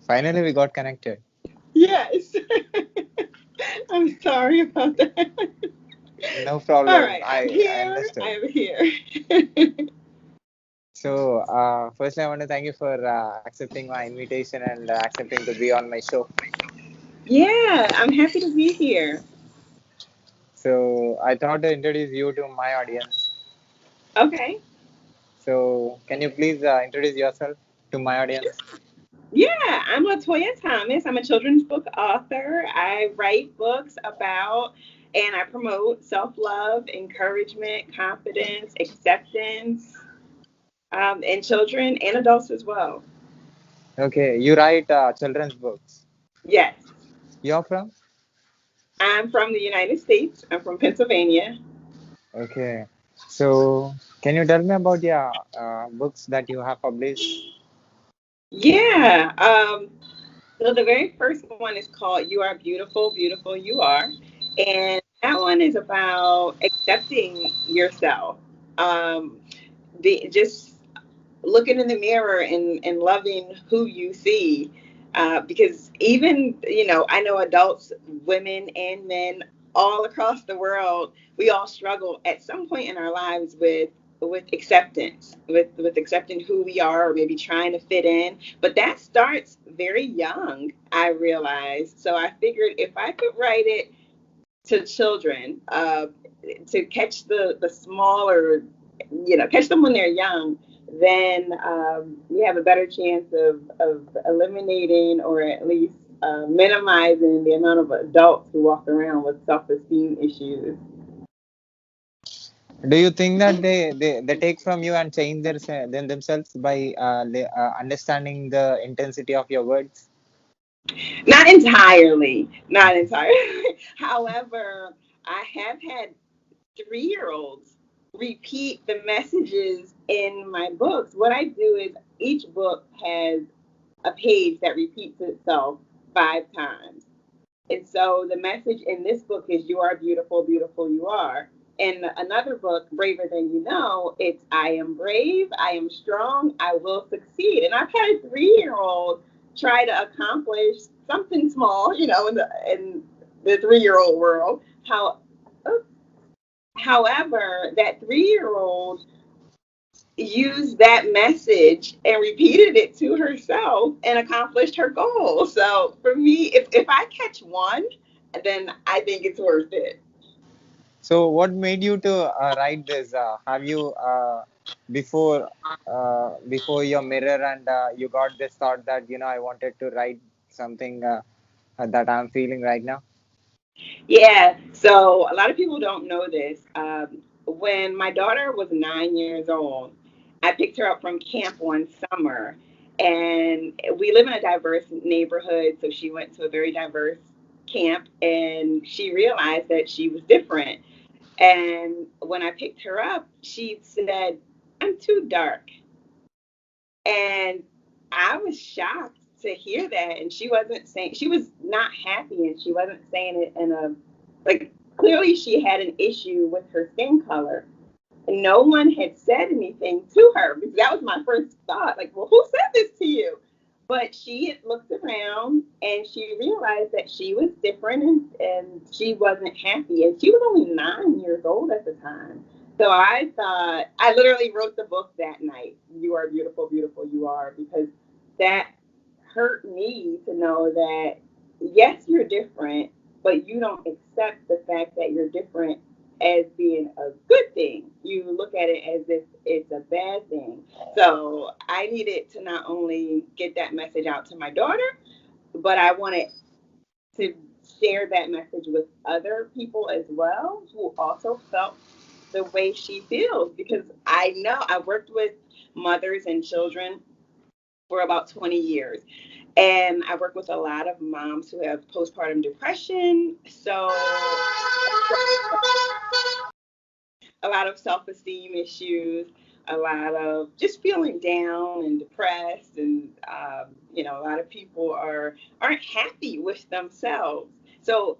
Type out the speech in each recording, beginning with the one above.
Finally, we got connected. Yes. I'm sorry about that. No All problem. right, I'm I here. I understood. am here. So, firstly, I want to thank you for accepting my invitation and accepting to be on my show. Yeah, I'm happy to be here. So, I thought to introduce you to my audience. Okay. So, can you please introduce yourself to my audience? Yeah, I'm Latoya Thomas. I'm a children's book author. I write books about and I promote self love, encouragement, confidence, acceptance in children and adults as well. Okay, you write children's books. Yes, You're from? I'm from the United States. I'm from Pennsylvania. Okay. So, can you tell me about your books that you have published? Yeah. So the very first one is called You Are Beautiful, Beautiful You Are. And that one is about accepting yourself. Um, just looking in the mirror and loving who you see. Because even, I know adults, women and men all across the world, we all struggle at some point in our lives with acceptance, with accepting who we are, or maybe trying to fit in. But that starts very young, I realized. So I figured if I could write it to children, to catch the smaller, catch them when they're young, then we have a better chance of eliminating or at least minimizing the amount of adults who walk around with self-esteem issues. Do you think that they take from you and change themselves by understanding the intensity of your words? Not entirely, not entirely. However, I have had 3-year-olds repeat the messages in my books. What I do is each book has a page that repeats itself 5 times. And so the message in this book is You Are Beautiful, Beautiful You Are. In another book, Braver Than You Know, it's I am brave, I am strong, I will succeed. And I've had a 3-year-old try to accomplish something small, in the 3-year-old world. How However, that 3-year-old used that message and repeated it to herself and accomplished her goal. So for me, if I catch one, then I think it's worth it. So, what made you to write this? Have you before your mirror and you got this thought that I wanted to write something that I'm feeling right now? Yeah. So a lot of people don't know this. When my daughter was 9 years old, I picked her up from camp one summer, and we live in a diverse neighborhood. So she went to a very diverse camp, and she realized that she was different. And when I picked her up, she said, I'm too dark. And I was shocked to hear that. And she wasn't saying, she was not happy, and she wasn't saying it in a, like, clearly she had an issue with her skin color. And no one had said anything to her, because that was my first thought. Like, well, who said this to you? But she had looked around and she realized that she was different, and she wasn't happy. And she was only 9 years old at the time. So I thought, I literally wrote the book that night, You Are Beautiful, Beautiful You Are, because that hurt me to know that, yes, you're different, but you don't accept the fact that you're different as being a good thing. You look at it as if it's a bad thing. So I needed to not only get that message out to my daughter, but I wanted to share that message with other people as well who also felt the way she feels. Because I know I worked with mothers and children for about 20 years. And I work with a lot of moms who have postpartum depression. So a lot of self-esteem issues, a lot of just feeling down and depressed, and a lot of people aren't happy with themselves. So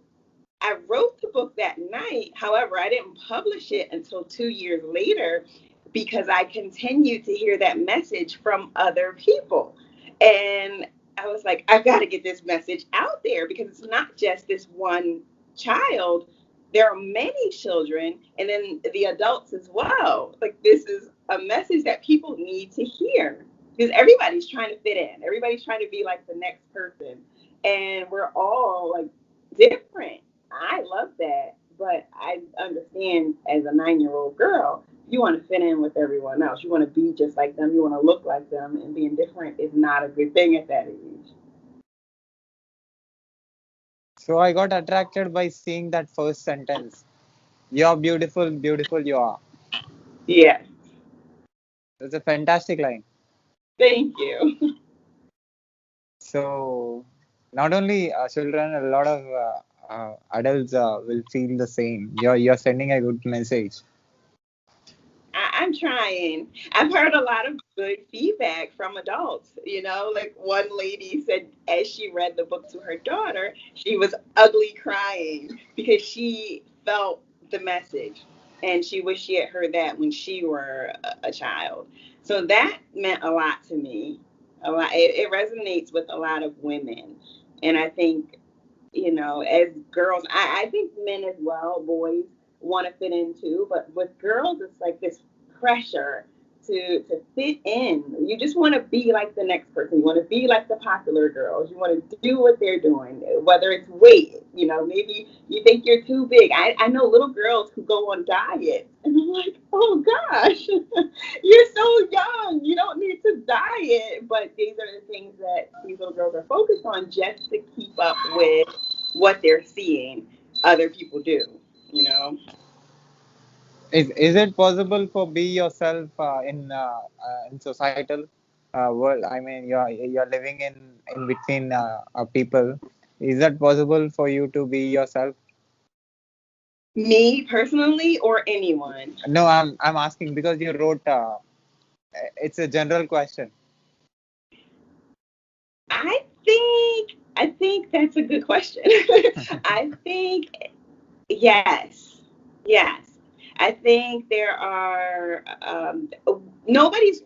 I wrote the book that night. However, I didn't publish it until 2 years later, because I continued to hear that message from other people. And I was like, I've got to get this message out there because it's not just this one child. There are many children and then the adults as well. Like, this is a message that people need to hear because everybody's trying to fit in. Everybody's trying to be like the next person. And we're all like different. I love that. But I understand as a 9-year-old girl, you want to fit in with everyone else. You want to be just like them. You want to look like them. And being different is not a good thing at that age. So I got attracted by seeing that first sentence. You're beautiful, beautiful you are. Yeah. It's a fantastic line. Thank you. So not only children, a lot of adults will feel the same. You're sending a good message. I'm trying. I've heard a lot of good feedback from adults. Like one lady said, as she read the book to her daughter, she was ugly crying because she felt the message and she wished she had heard that when she were a child. So that meant a lot to me. A lot. It resonates with a lot of women, and I think as girls, I think men as well, boys want to fit in too, but with girls, it's like this pressure to fit in. You just want to be like the next person. You want to be like the popular girls. You want to do what they're doing, whether it's weight. Maybe you think you're too big. I know little girls who go on diets, and I'm like, oh gosh, you're so young. You don't need to diet. But these are the things that these little girls are focused on just to keep up with what they're seeing other people do, you know? Is it possible for be yourself in societal world? I mean, you're living in between people. Is that possible for you to be yourself? Me personally or anyone? No, I'm asking because you wrote. It's a general question. I think that's a good question. I think yes. Yes. I think there are nobody's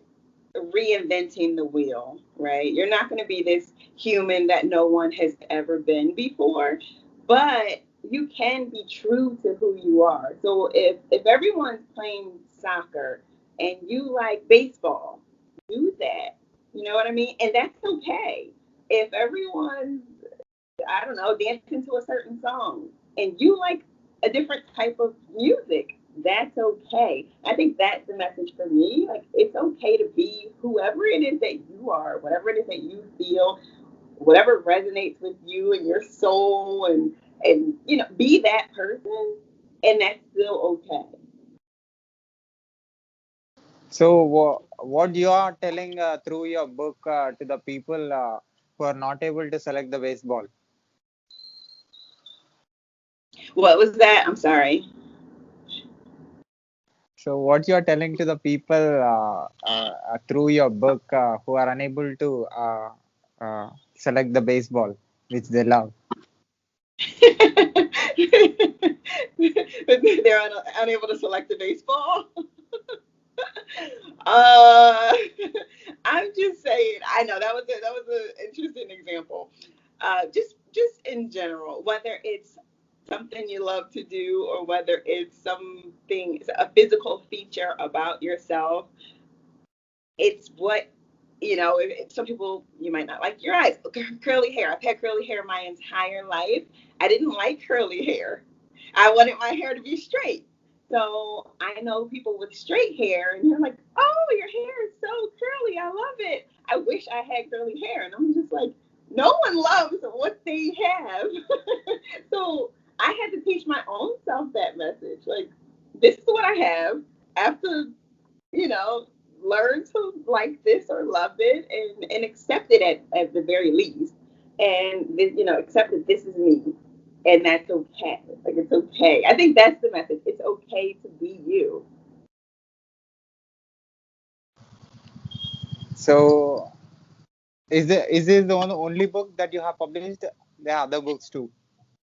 reinventing the wheel, right? You're not going to be this human that no one has ever been before, but you can be true to who you are. So if everyone's playing soccer and you like baseball, do that. You know what I mean? And that's okay. If everyone's, I don't know, dancing to a certain song and you like a different type of music, that's okay. I think that's the message for me. Like, it's okay to be whoever it is that you are, whatever it is that you feel, whatever resonates with you and your soul, and be that person, and that's still okay. So, what you are telling through your book to the people who are not able to select the baseball? What was that? I'm sorry. So, what you are telling to the people through your book who are unable to select the baseball which they love? They're unable to select the baseball. Uh, I'm just saying. I know that was an interesting example. Just in general, whether it's something you love to do or whether it's something, a physical feature about yourself, it's what some people, you might not like your eyes. Curly hair. I've had curly hair my entire life. I didn't like curly hair. I wanted my hair to be straight. So I know people with straight hair, and they're like, "Oh, your hair is so curly. I love it. I wish I had curly hair." And I'm just like, no one loves what they have. So I had to teach my own self that message. Like, this is what I have. I have to, you know, learn to like this or love it, and accept it at the very least. And, accept that this is me. And that's okay. Like, it's okay. I think that's the message. It's okay to be you. So, is this the only book that you have published? There are other books too.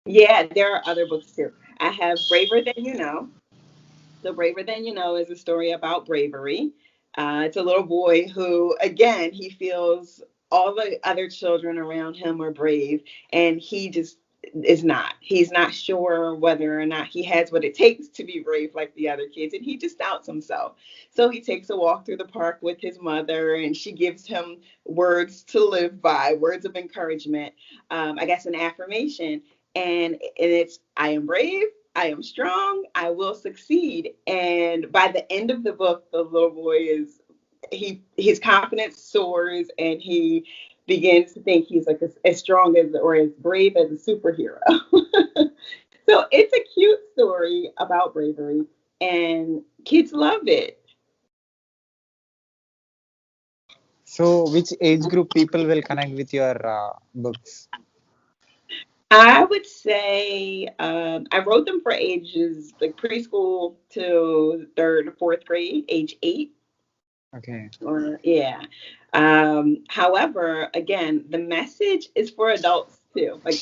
Yeah, there are other books too. I have Braver Than You Know. So, Braver Than You Know is a story about bravery. It's a little boy who, again, he feels all the other children around him are brave, and he just is not. He's not sure whether or not he has what it takes to be brave like the other kids, and he just doubts himself. So he takes a walk through the park with his mother, and she gives him words to live by, words of encouragement, I guess an affirmation. And it's, I am brave, I am strong, I will succeed. And by the end of the book, the little boy is, his confidence soars, and he begins to think he's like as strong as or as brave as a superhero. So it's a cute story about bravery, and kids love it. So, which age group people will connect with your books? I would say I wrote them for ages like preschool to third, fourth grade, age 8. Okay. Or yeah. However, again, the message is for adults too. Like,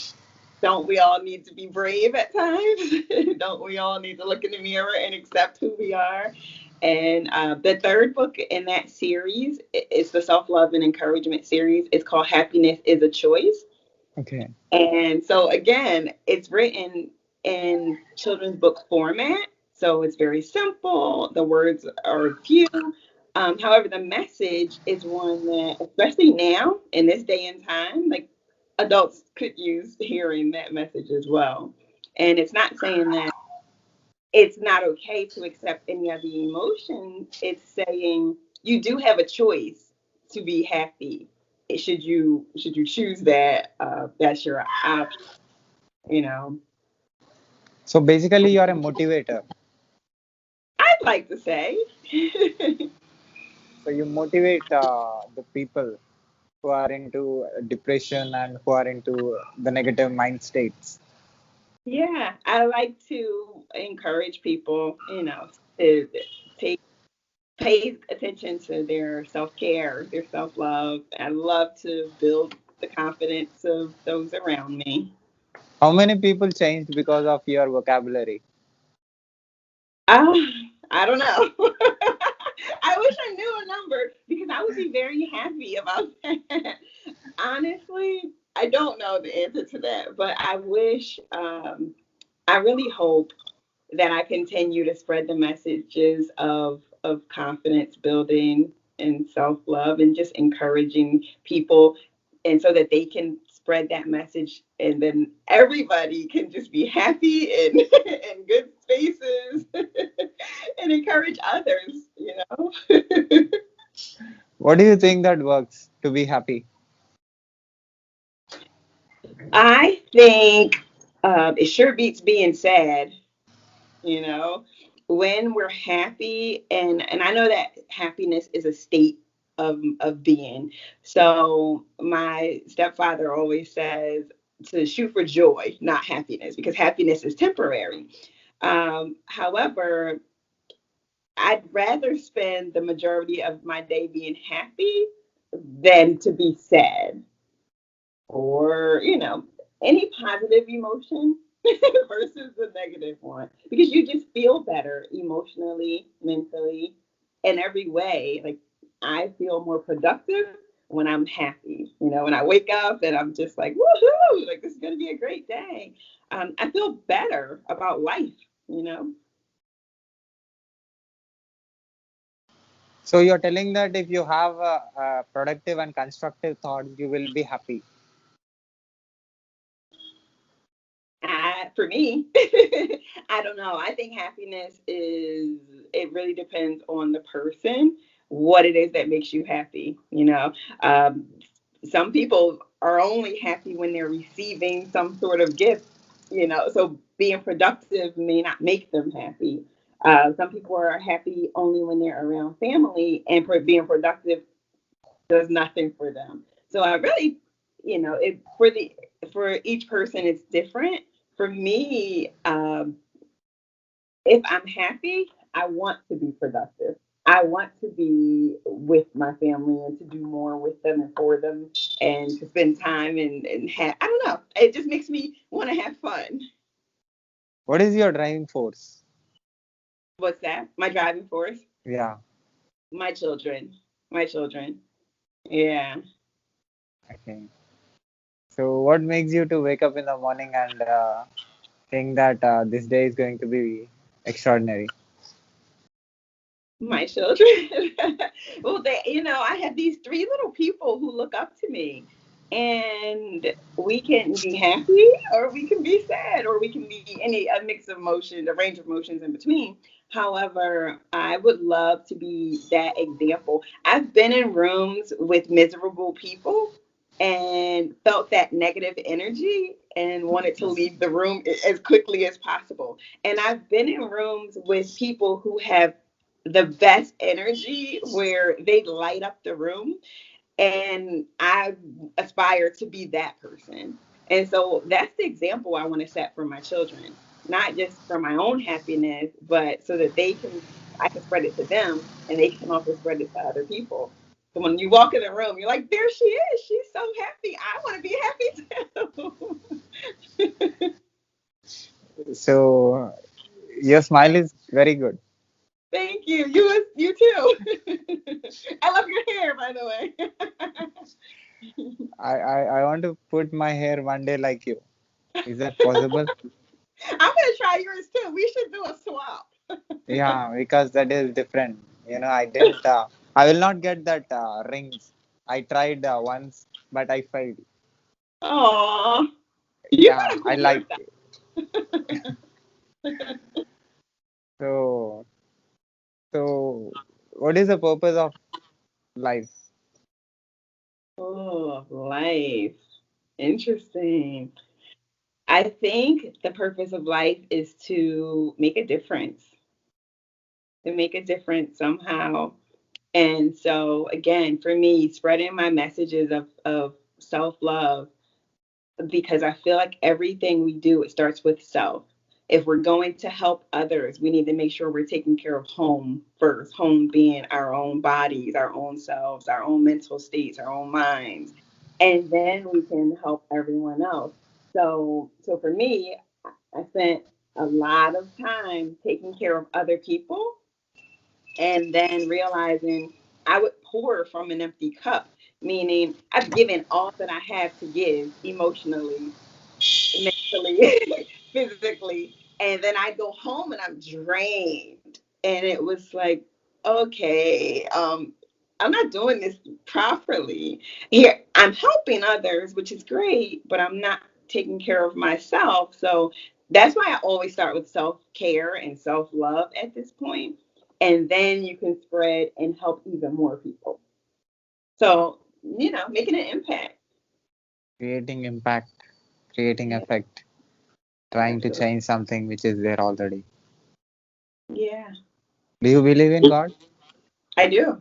don't we all need to be brave at times? Don't we all need to look in the mirror and accept who we are? And the third book in that series is the self love and encouragement series. It's called Happiness is a Choice. Okay. And so again, it's written in children's book format. So it's very simple. The words are few. However, the message is one that, especially now in this day and time, like adults could use hearing that message as well. And it's not saying that it's not okay to accept any of the emotions. It's saying you do have a choice to be happy. Should you choose that? That's your option. You know, So, basically, you are a motivator. I'd like to say, So, you motivate the people who are into depression and who are into the negative mind states. yeah, I like to encourage people. To take pay attention to their self care, their self love. I love to build the confidence of those around me. How many people changed because of your vocabulary? Uh, I don't know. I wish I knew a number because I would be very happy about that. Honestly, I don't know the answer to that, but I wish, I really hope that I continue to spread the messages of confidence building and self love and just encouraging people, and so that they can spread that message, and then everybody can just be happy and in good spaces and encourage others, you know. What do you think that works to be happy? I think it sure beats being sad, you know, when we're happy, and I know that happiness is a state of being. So my stepfather always says to shoot for joy, not happiness, because happiness is temporary. However, I'd rather spend the majority of my day being happy than to be sad, or any positive emotion versus the negative one, because you just feel better emotionally, mentally, in every way. Like, I feel more productive when I'm happy, when I wake up and I'm just like, woohoo, like this is going to be a great day. I feel better about life. So, you're telling that if you have a productive and constructive thoughts, you will be happy. For me, I don't know. I think happiness is, it really depends on the person, what it is that makes you happy. Um, some people are only happy when they're receiving some sort of gift, so being productive may not make them happy. Some people are happy only when they're around family, and being productive does nothing for them. So I really, for each person it's different. For me, if I'm happy, I want to be productive. I want to be with my family and to do more with them and for them, and to spend time and have, I don't know. It just makes me want to have fun. What is your driving force? What's that? My driving force? Yeah. My children. My children. Yeah. Okay. So, what makes you to wake up in the morning and think that this day is going to be extraordinary? My children. Well, I have these three little people who look up to me, and we can be happy or we can be sad or we can be a mix of emotions, a range of emotions in between. However, I would love to be that example. I've been in rooms with miserable people and felt that negative energy and wanted to leave the room as quickly as possible. And I've been in rooms with people who have the best energy where they light up the room, and I aspire to be that person. And so that's the example I want to set for my children, not just for my own happiness, but so that I can spread it to them and they can also spread it to other people. So when you walk in the room, you're like, there she is. She's so happy. I want to be happy too. So, your smile is very good. Thank you. You too. I love your hair, by the way. I want to put my hair one day like you. Is that possible? I'm gonna try yours too. We should do a swap. Yeah, because that is different. I didn't. I will not get that rings. I tried once, but I failed. Aw, you Yeah, gotta I work like it. So, so what is the purpose of life? Oh, life. Interesting. I think the purpose of life is to make a difference, to make a difference somehow. And so, again, for me, spreading my messages of self love, because I feel like everything we do, it starts with self. If we're going to help others, we need to make sure we're taking care of home first. Home being our own bodies, our own selves, our own mental states, our own minds, and then we can help everyone else. So for me, I spent a lot of time taking care of other people and then realizing I would pour from an empty cup, meaning I've given all that I have to give emotionally, mentally, physically, and then I go home and I'm drained. And it was like, okay, I'm not doing this properly. Here, I'm helping others, which is great, but I'm not taking care of myself. So that's why I always start with self care and self love at this point. And then you can spread and help even more people. So, making an impact. Creating impact, creating Yeah, effect, trying to absolutely. change something which is there already. Yeah, Do you believe in God? I do.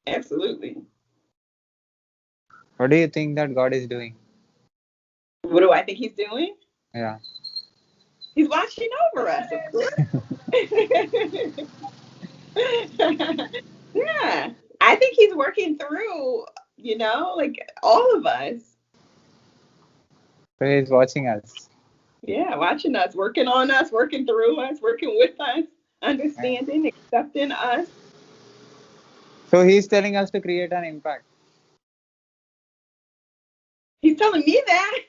Absolutely. What do you think that God is doing? What do I think he's doing? Yeah. He's watching over us, of course. Yeah. I think he's working through, like all of us. So he's watching us. Yeah, watching us, working on us, working through us, working with us, Yeah. understanding, accepting us. So he's telling us to create an impact. He's telling me that.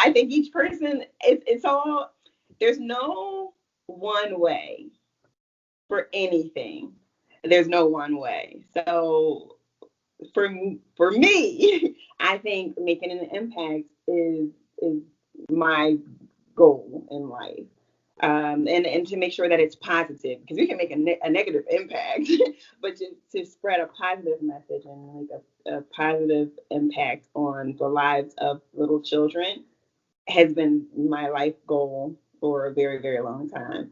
I think each person, it's all, there's no one way for anything. There's no one way. So for for me, I think making an impact is my goal in life. And to make sure that it's positive, because we can make a negative impact, but to spread a positive message and make a positive impact on the lives of little children has been my life goal for a very, very long time.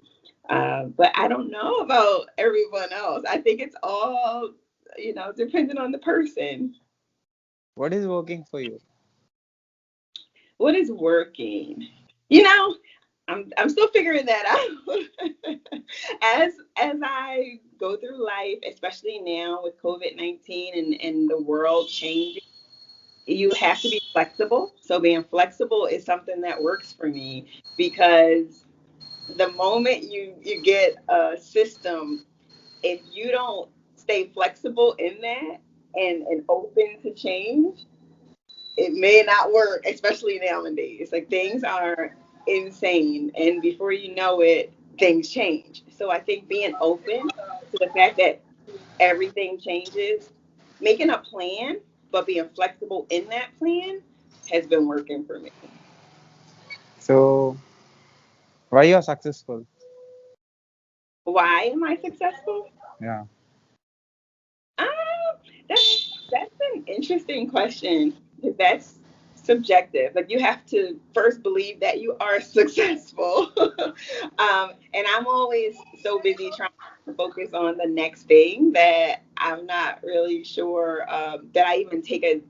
But I don't know about everyone else. I think it's all, depending on the person. What is working for you? What is working? You know, I'm still figuring that out. as I go through life, especially now with COVID-19 and the world changing, you have to be flexible. So being flexible is something that works for me, because the moment you get a system, if you don't stay flexible in that, and open to change, it may not work, especially nowadays. Like things are insane, and before you know it, things change. So I think being open to the fact that everything changes, making a plan, but being flexible in that plan has been working for me. So why you're successful? Why am I successful? Yeah. Um, that's an interesting question because that's subjective. Like you have to first believe that you are successful. And I'm always so busy trying to focus on the next thing that I'm not really sure that I even take a.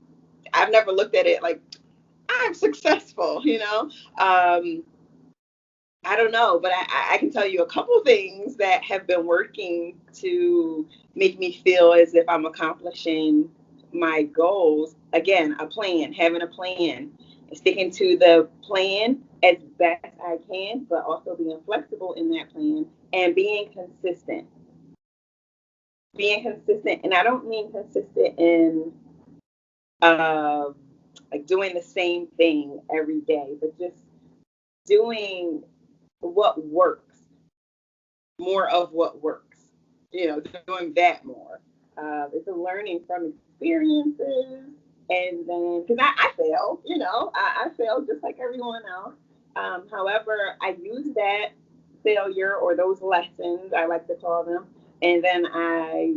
I've never looked at it like I'm successful. I don't know, but I can tell you a couple things that have been working to make me feel as if I'm accomplishing my goals. Again, a plan, having a plan, sticking to the plan as best I can, but also being flexible in that plan and being consistent. Being consistent, and I don't mean consistent in uh, like doing the same thing every day, but just doing what works, more of what works, doing that more. It's a learning from experiences. And then, because I fail, I fail just like everyone else. However, I use that failure or those lessons, I like to call them, and then I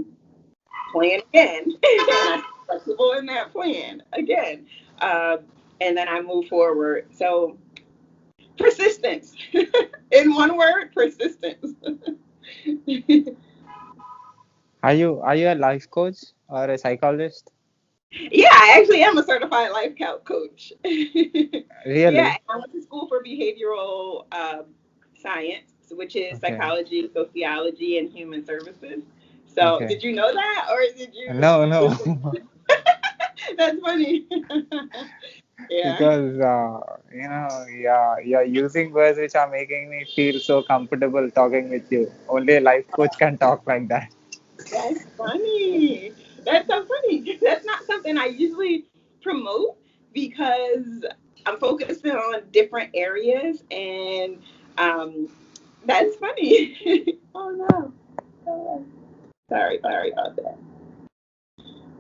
plan again. And I'm flexible in that plan again. Uh, and then I move forward. So, persistence. In one word, persistence. Are you a life coach or a psychologist? Yeah, I actually am a certified life coach. Yeah, Really? and I went to school for behavioral science, which is Okay. psychology, sociology, and human services. So, Okay. did you know that, or did you No, just? no. That's funny. Yeah. Because yeah, you're using words which are making me feel so comfortable talking with you. Only a life coach can talk like that. That's funny. That's so funny. That's not something I usually promote because I'm focusing on different areas, and um, that's funny. Oh no. Oh, sorry about that.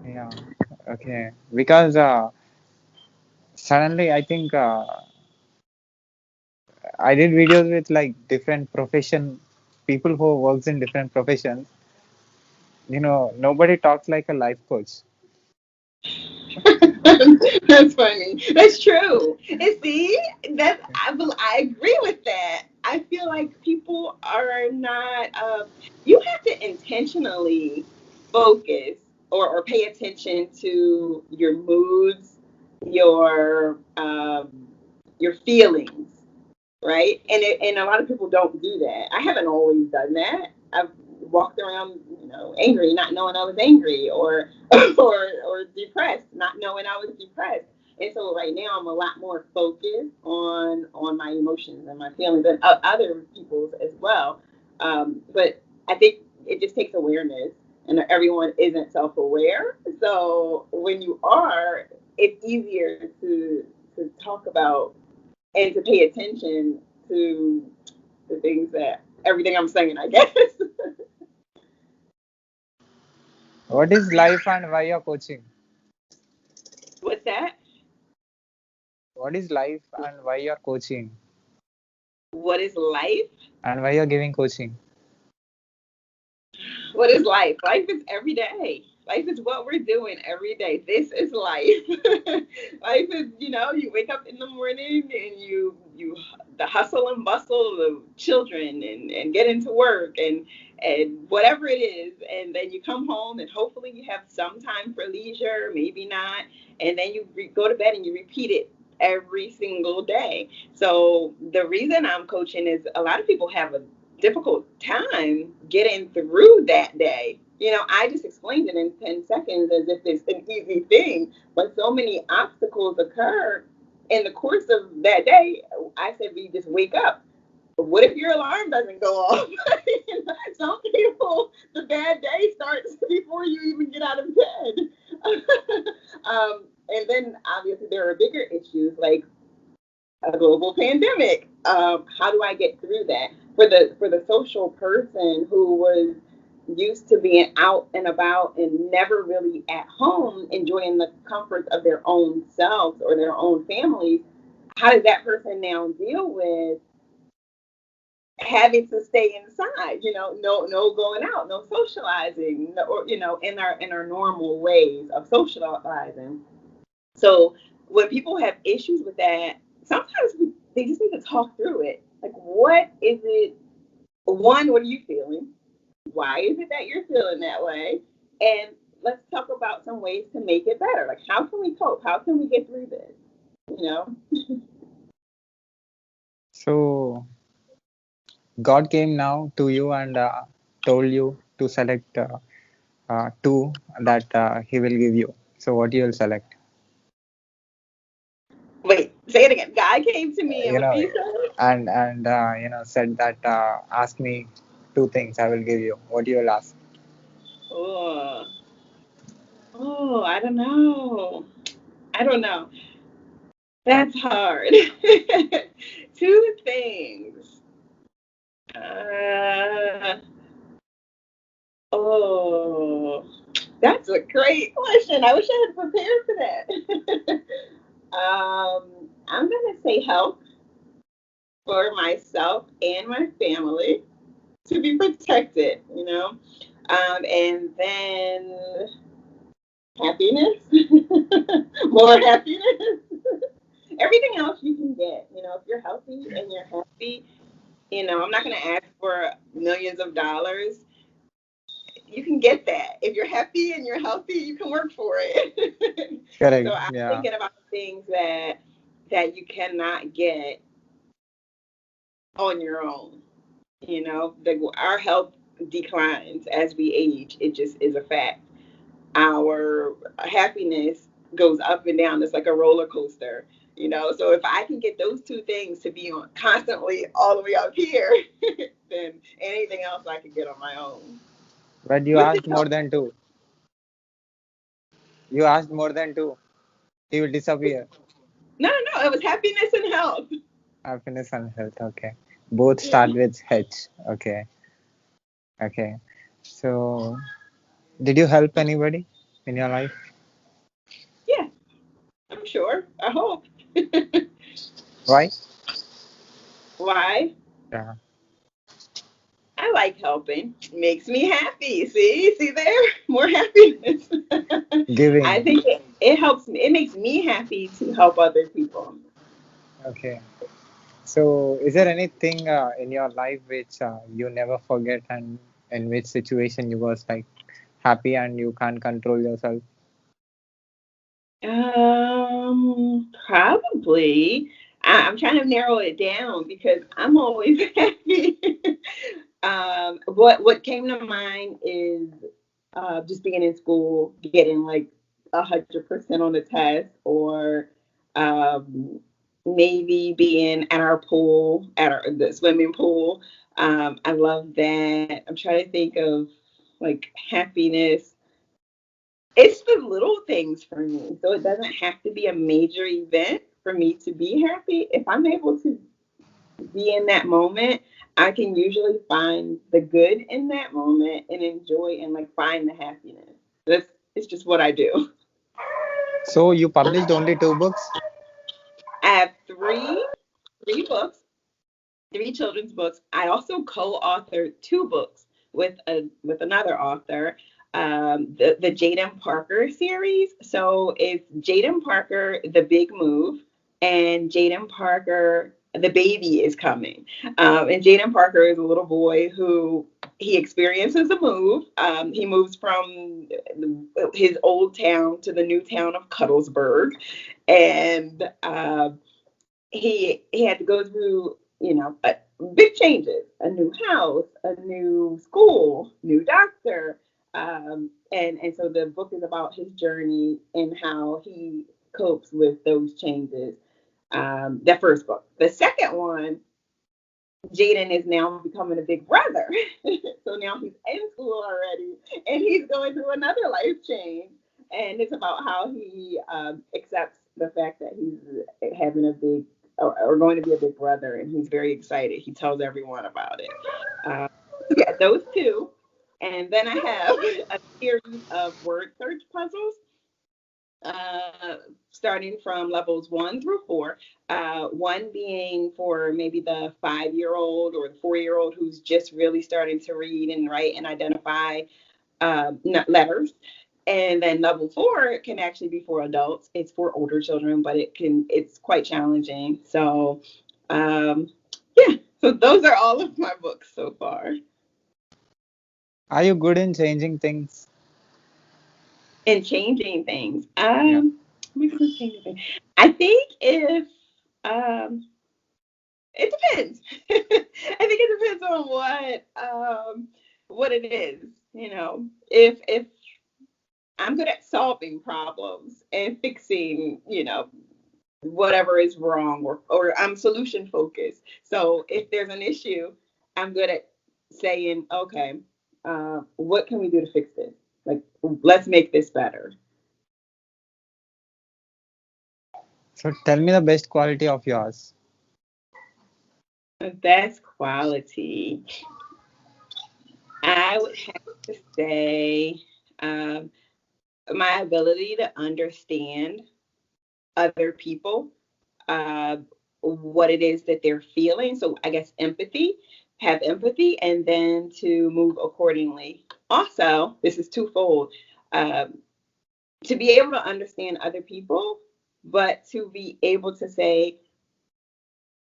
Yeah. Okay. Because suddenly I think I did videos with like different profession people who works in different professions. Nobody talks like a life coach. That's funny. That's true. And see, I agree with that. I feel like people are not. You have to intentionally focus or pay attention to your moods, your your feelings, right? And a lot of people don't do that. I haven't always done that. I've walked around, angry, not knowing I was angry, or or depressed, not knowing I was depressed. And so right now I'm a lot more focused on my emotions and my feelings and other people's as well. But I think it just takes awareness, and everyone isn't self-aware. So when you are, it's easier to talk about and to pay attention to the things that everything I'm saying, I guess. What is life and why you're coaching? What's that? What is life and why you're coaching? What is life? And why you're giving coaching? What is life? Life is every day. Life is what we're doing every day. This is life. Life is, you wake up in the morning and you the hustle and bustle of children and get into work and whatever it is, and then you come home and hopefully you have some time for leisure, maybe not, and then you go to bed and you repeat it every single day. So the reason I'm coaching is a lot of people have a difficult time getting through that day. I just explained it in 10 seconds as if it's an easy thing, but so many obstacles occur in the course of that day. I said, we just wake up. What if your alarm doesn't go off? Some people, the bad day starts before you even get out of bed. And then obviously there are bigger issues like a global pandemic. How do I get through that? For the social person who was used to being out and about and never really at home, enjoying the comforts of their own selves or their own families, how does that person now deal with having to stay inside? No going out, no socializing, no, or in our normal ways of socializing. So when people have issues with that, sometimes they just need to talk through it. Like, what is it? One, what are you feeling? Why is it that you're feeling that way? And let's talk about some ways to make it better. Like, how can we cope? How can we get through this? You know? So God came now to you and told you to select two that He will give you. So what you will select? Wait, say it again. God came to me, and You what know, did he say? said that ask me two things, I will give you. What you will ask? Oh, I don't know. I don't know. That's hard. Two things. Uh, oh, that's a great question. I wish I had prepared for that. I'm gonna say help for myself and my family to be protected. And then happiness, more happiness. Everything else you can get. If you're healthy and you're happy, I'm not gonna ask for millions of dollars. You can get that. If you're happy and you're healthy, you can work for it. So Correct. I'm Yeah. thinking about things that you cannot get on your own. Our health declines as we age. It just is a fact. Our happiness goes up and down. It's like a roller coaster. So if I can get those two things to be on constantly all the way up here, then anything else I can get on my own. But you With the asked more help. than two. You asked more than two. He will disappear. No, no, no. It was happiness and health. Happiness and health. Okay. Both Yeah. start with H. Okay. Okay. So, did you help anybody in your life? Yeah, I'm sure. I hope. Why? Why? Yeah. I like helping. Makes me happy. See there? More happiness. I Giving. think it helps me. It makes me happy to help other people. Okay. So, is there anything in your life which you never forget, and in which situation you was like happy and you can't control yourself? Probably. I'm trying to narrow it down because I'm always happy. What came to mind is just being in school, getting like 100% on the test, or um, maybe being at our pool, the swimming pool. I love that. I'm trying to think of like happiness. It's the little things for me. So it doesn't have to be a major event for me to be happy. If I'm able to be in that moment, I can usually find the good in that moment and enjoy and like find the happiness. That's it's just what I do. So, you published only two books? I have three books, three children's books. I also co-authored two books with another author, the Jaden Parker series. So it's Jaden Parker, The Big Move, and Jaden Parker, The Baby is Coming. And Jaden Parker is a little boy who he experiences a move. He moves from his old town to the new town of Cuttlesburg, and he had to go through big changes, a new house, a new school, new doctor, and so the book is about his journey and how he copes with those changes. The first book. The second one, Jaden is now becoming a big brother. So now he's in school already and he's going through another life change. And it's about how he accepts the fact that he's having a big or going to be a big brother, and he's very excited. He tells everyone about it. Uh, yeah, those two. And then I have a series of word search puzzles, uh, starting from levels 1 through 4. One being for maybe the 5-year-old or the 4-year-old who's just really starting to read and write and identify letters. And then level 4 can actually be for adults. It's for older children, but it's quite challenging. So, um, yeah. So those are all of my books so far. Are you good in changing things? And changing things. Yeah. Changing things. I think if it depends. I think it depends on what it is. You know, if I'm good at solving problems and fixing, whatever is wrong, or I'm solution focused. So if there's an issue, I'm good at saying, okay, what can we do to fix this? Like, let's make this better. So tell me the best quality of yours. Best quality. I would have to say my ability to understand other people, uh, what it is that they're feeling. So I guess have empathy, and then to move accordingly. Also, this is twofold. Um, to be able to understand other people, but to be able to say,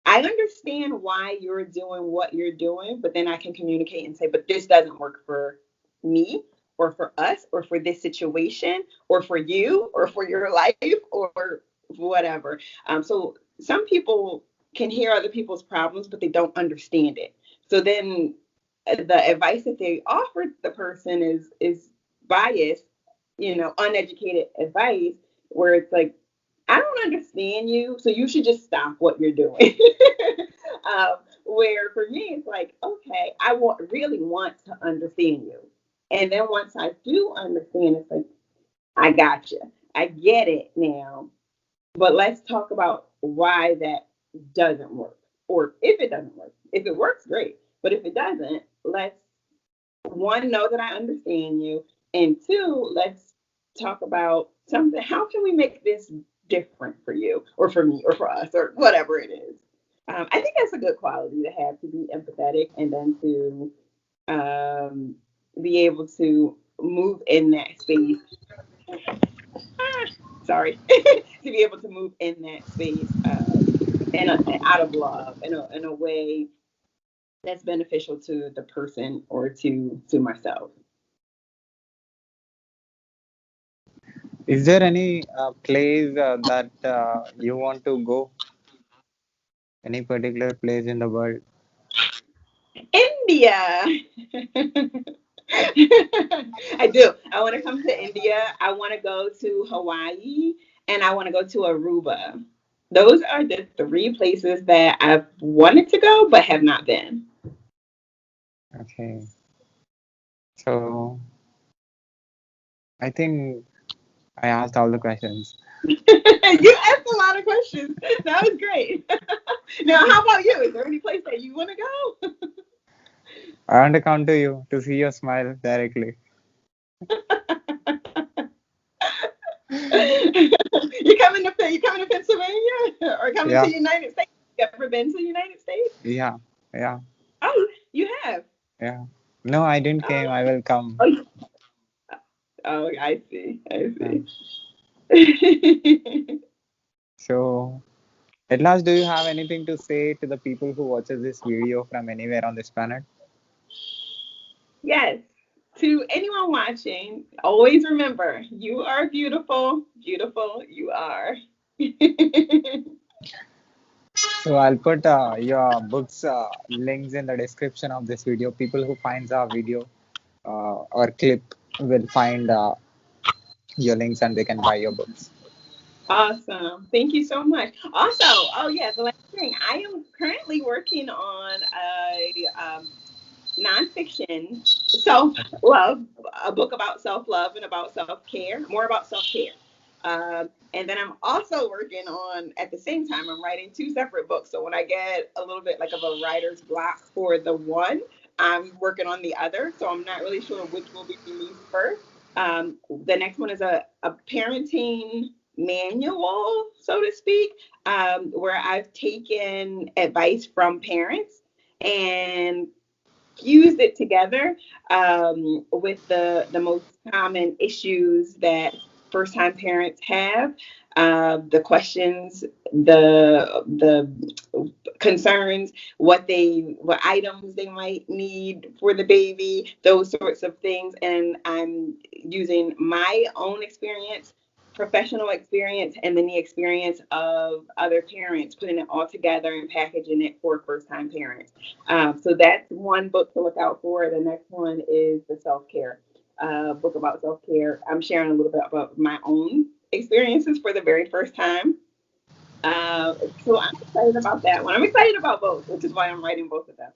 I understand why you're doing what you're doing, but then I can communicate and say, but this doesn't work for me or for us or for this situation or for you or for your life or whatever. So some people can hear other people's problems, but they don't understand it. So then the advice that they offer the person is biased, uneducated advice, where it's like, I don't understand you, so you should just stop what you're doing. Where for me, it's like, okay, really want to understand you. And then once I do understand, it's like, I got you. I get it now. But let's talk about why that doesn't work. Or if it doesn't work. If it works, great. But if it doesn't, let's, one, know that I understand you. And two, let's talk about something. How can we make this different for you or for me or for us or whatever it is? I think that's a good quality to have, to be empathetic, and then to be able to move in that space. Sorry, to be able to move in that space and out of love in a way that's beneficial to the person or to myself. Is there any place that you want to go? Any particular place in the world? India. I do. I want to come to India. I want to go to Hawaii, and I want to go to Aruba. Those are the 3 places that I've wanted to go but have not been. Okay. So I think I asked all the questions. You asked a lot of questions. That was great. Now, how about you? Is there any place that you want to go? I want to come to you to see your smile directly. You coming to Pennsylvania or coming to Yeah, the United States? You ever been to the United States? yeah, yeah, Oh, you have. yeah. No, I didn't came. Oh, I will come. oh, oh, I see. I Yeah. see. So at last, do you have anything to say to the people who watches this video from anywhere on this planet? Yes. To anyone watching, always remember, you are beautiful. Beautiful, you are. So I'll put your books links in the description of this video. People who finds our video or clip will find your links and they can buy your books. Awesome. Thank you so much. Also, oh yeah, the last thing, I am currently working on a nonfiction self love a book about self love and about self care, more about self care. And then I'm also working on, at the same time, I'm writing two separate books. So when I get a little bit like of a writer's block for the one, I'm working on the other. So I'm not really sure which will be released first. The next one is a parenting manual, so to speak, where I've taken advice from parents and fused it together with the most common issues that first time parents have, the questions, the concerns, what items they might need for the baby, those sorts of things. And I'm using my own experience, professional experience, and then the experience of other parents, putting it all together and packaging it for first time parents. So that's one book to look out for. The next one is the self care book about self care. I'm sharing a little bit about my own experiences for the very first time. So I'm excited about that one. I'm excited about both, which is why I'm writing both of them.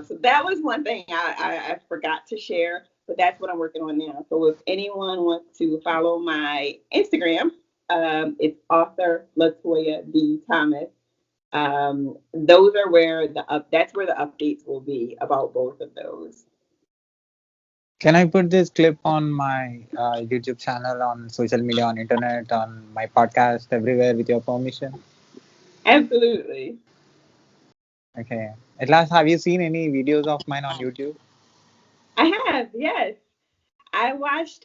So that was one thing I forgot to share, but that's what I'm working on now. So if anyone wants to follow my Instagram, it's author Latoya D. Thomas. Those are where that's where the updates will be about both of those. Can I put this clip on my YouTube channel, on social media, on internet, on my podcast, everywhere with your permission? Absolutely. Okay. At last, have you seen any videos of mine on YouTube? I have, yes. I watched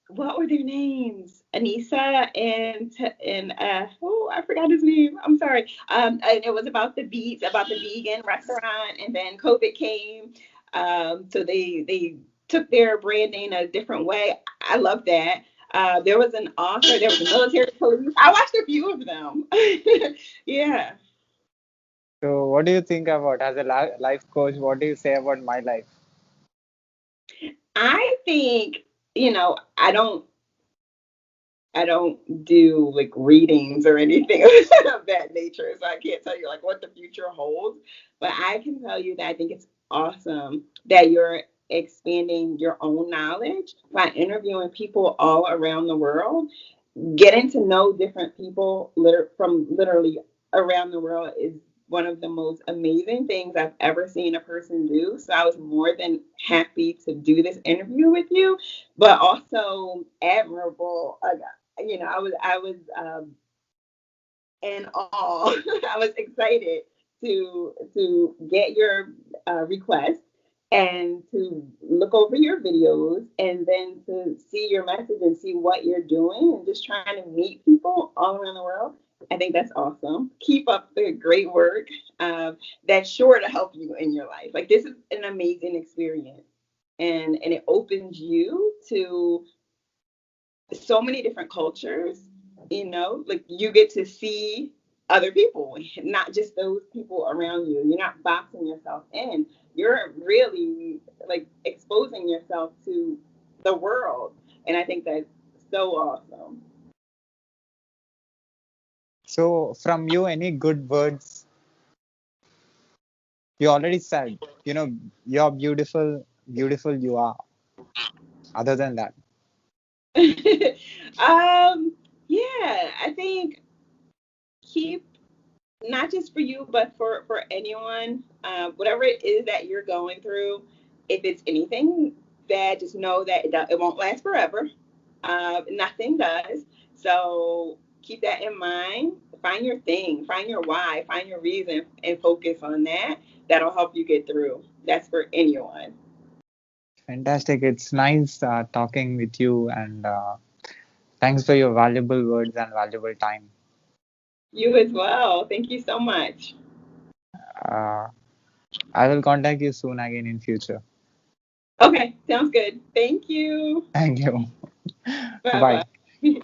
what were their names? Anissa and oh, I forgot his name. I'm sorry. And it was about the beets, about the vegan restaurant, and then COVID came. So they took their branding a different way. I love that. There was an author, there was a military police. I watched a few of them. Yeah. So, what do you think about, as a life coach? What do you say about my life? I think, I don't do like readings or anything of that nature, so I can't tell you like what the future holds. But I can tell you that I think it's awesome that you're expanding your own knowledge by interviewing people all around the world. Getting to know different people from literally around the world is one of the most amazing things I've ever seen a person do. So I was more than happy to do this interview with you, but also admirable. I was in awe. I was excited to get your request and to look over your videos and then to see your message and see what you're doing and just trying to meet people all around the world. I think that's awesome. Keep up the great work. That's sure to help you in your life. Like this is an amazing experience, and it opens you to so many different cultures, like you get to see other people, not just those people around you. You're not boxing yourself in. You're really like exposing yourself to the world. And I think that's so awesome. So, from you, any good words? You already said, you're beautiful, beautiful you are. Other than that, Yeah, I think keep, not just for you, but for anyone, whatever it is that you're going through. If it's anything bad, just know that it won't last forever. Nothing does. So keep that in mind. Find your thing, find your why, find your reason, and focus on that. That'll help you get through. That's for anyone. fantastic. It's nice talking with you, and thanks for your valuable words and valuable time. You as well. Thank you so much. Uh, I will contact you soon again in future. Okay, sounds good. Thank you. Thank you. Bye Bye. bye.